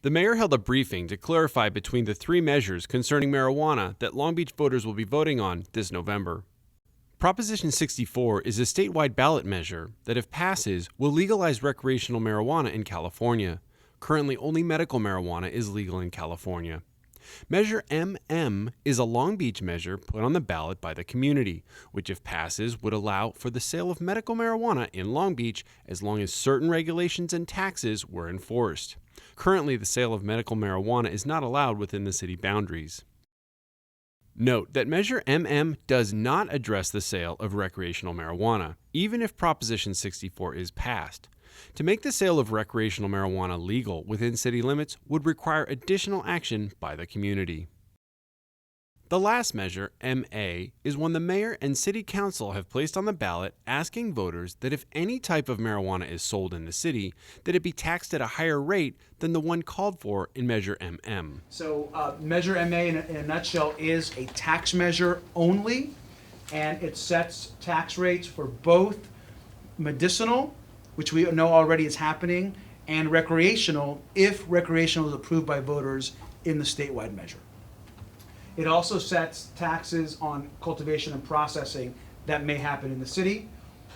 The mayor held a briefing to clarify between the three measures concerning marijuana that Long Beach voters will be voting on this November. Proposition 64 is a statewide ballot measure that, if passes, will legalize recreational marijuana in California. Currently, only medical marijuana is legal in California. Measure MM is a Long Beach measure put on the ballot by the community, which, if passes, would allow for the sale of medical marijuana in Long Beach as long as certain regulations and taxes were enforced. Currently, the sale of medical marijuana is not allowed within the city boundaries. Note that Measure MM does not address the sale of recreational marijuana, even if Proposition 64 is passed. To make the sale of recreational marijuana legal within city limits would require additional action by the community. The last measure, MA, is one the mayor and city council have placed on the ballot, asking voters that if any type of marijuana is sold in the city, that it be taxed at a higher rate than the one called for in Measure MM. So Measure MA in a nutshell is a tax measure only, and it sets tax rates for both medicinal, which we know already is happening, and recreational, if recreational is approved by voters in the statewide measure. It also sets taxes on cultivation and processing that may happen in the city.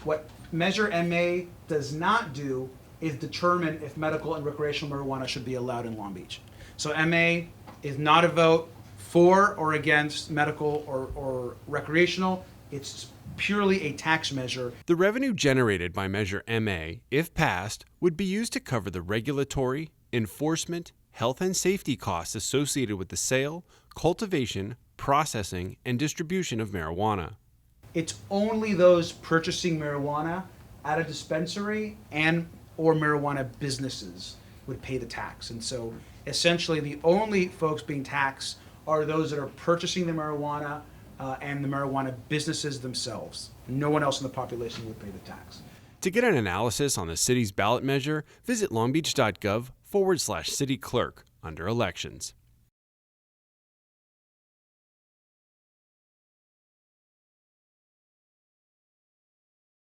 What Measure MA does not do is determine if medical and recreational marijuana should be allowed in Long Beach. So MA is not a vote for or against medical or recreational. It's purely a tax measure. The revenue generated by Measure MA, if passed, would be used to cover the regulatory, enforcement, health and safety costs associated with the sale, cultivation, processing, and distribution of marijuana. It's only those purchasing marijuana at a dispensary and or marijuana businesses would pay the tax. And so essentially the only folks being taxed are those that are purchasing the marijuana and the marijuana businesses themselves. No one else in the population would pay the tax. To get an analysis on the city's ballot measure, visit longbeach.gov/city clerk under Elections.